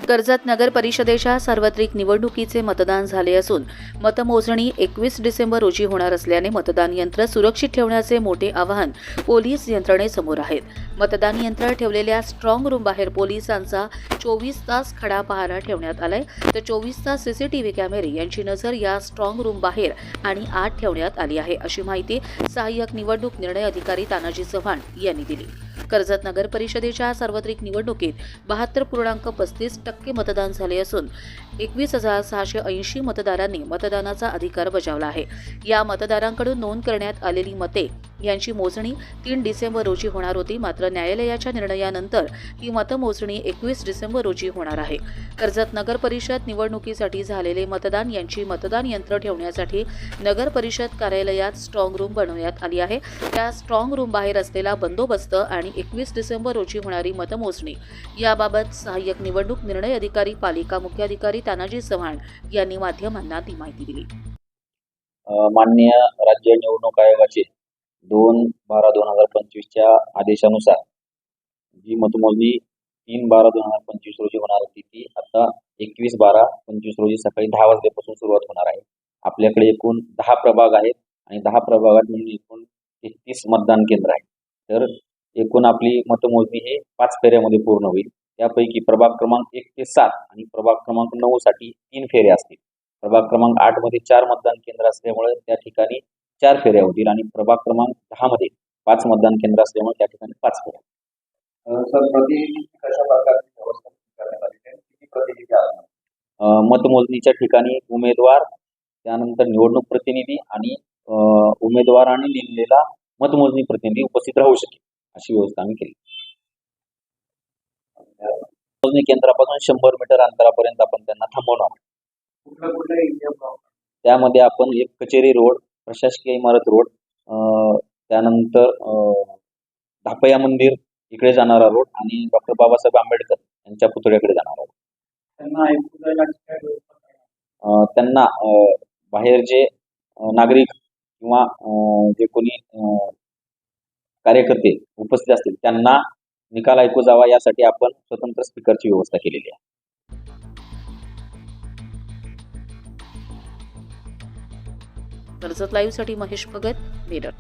कर्जत नगर परिषदेच्या सार्वत्रिक निवडणुकीचे मतदान झाले असून मतमोजणी 21 डिसेंबर रोजी होणार असल्याने मतदान यंत्र सुरक्षित ठेवण्याचे मोठे आवाहन पोलीस यंत्रणेसमोर आहेत. मतदान यंत्र ठेवलेल्या स्ट्रॉंग रूम बाहेर पोलिसांचा 24 तास खडा पहारा ठेवण्यात आलाय, तर 24 तास सीसीटीव्ही कॅमेरे यांची नजर या स्ट्रॉंग रूम बाहेर आणि आत ठेवण्यात आली आहे, अशी माहिती सहाय्यक निवडणूक निर्णय अधिकारी तानाजी चव्हाण यांनी दिली. कर्जत नगर परिषदेच्या सार्वत्रिक निवडणुकीत 72.35% मतदान झाले असून 21,680 मतदारांनी मतदानाचा अधिकार बजावला आहे. या मतदारांकडून नोंद करण्यात आलेली मते यांची मोजणी 3 डिसेंबर रोजी होणार होती, मात्र न्यायालयाच्या निर्णयानंतर ही मतमोजणी 21 डिसेंबर रोजी होणार आहे. कर्जत नगर परिषद निवडणुकीसाठी झालेले मतदान यांची मतदान यंत्र ठेवण्यासाठी नगर परिषद कार्यालयात स्ट्रॉंग रूम बनवण्यात आली आहे. त्या स्ट्रॉंग रूम बाहेर असलेला बंदोबस्त आणि 21 डिसेंबर रोजी होणारी मतमोजणी याबाबत सहाय्यक निवडणूक निर्णय अधिकारी पालिका मुख्याधिकारी तानाजी चव्हाण यांनी माध्यमांना ती माहिती दिली. माननीय राज्य निवडणूक आयोगाचे 2/12/2025 आदेशानुसार जी मतमोजणी 3/12/2025 रोजी होणार होती ती आता 21/12/25 रोजी सकाळी 10 वाजल्यापासून सुरुवात होणार आहे. आपल्याकडे एकूण 10 प्रभाग आहेत आणि 10 प्रभागात मिळून एकूण 33 मतदान केंद्र आहेत. तर एकूण आपली मतमोजणी हे 5 फेऱ्यामध्ये पूर्ण होईल. त्यापैकी प्रभाग क्रमांक 1 ते 7 आणि प्रभाग क्रमांक 9 साठी 3 फेऱ्या असतील. प्रभाग क्रमांक 8 मध्ये 4 मतदान केंद्र असल्यामुळे त्या ठिकाणी 4 फेऱ्या होतील आणि प्रभाग क्रमांक 10 मध्ये 5 मतदान केंद्र असल्यामुळे त्या ठिकाणी 5 फेऱ्या. सर, प्रतिनिधी कशा प्रकारची व्यवस्था करण्यात आली आहे? किती प्रतिनिधी आहेत? मतमोजणीच्या ठिकाणी उमेदवार, त्यानंतर निवडणूक प्रतिनिधी आणि उमेदवारांनी नेमलेला मतमोजणी प्रतिनिधी उपस्थित राहू शकेल अशी व्यवस्था आम्ही केली. मतमोजणी केंद्रापासून 100 मीटर अंतरापर्यंत आपण त्यांना थांबवणार. त्यामध्ये आपण एक कचेरी रोड, प्रशासकीय इमारत रोड, त्यानंतर धापया मंदिर इकडे जाणारा रोड आणि डॉक्टर बाबासाहेब आंबेडकर यांच्या पुतळ्याकडे जाणारा रोड. त्यांना बाहेर जे नागरिक किंवा जे कोणी कार्यकर्ते उपस्थित असतील त्यांना निकाल ऐकू जावा यासाठी आपण स्वतंत्र स्पीकरची व्यवस्था केलेली आहे. कर्जत लाईव्हसाठी महेश भगत, मेरठ.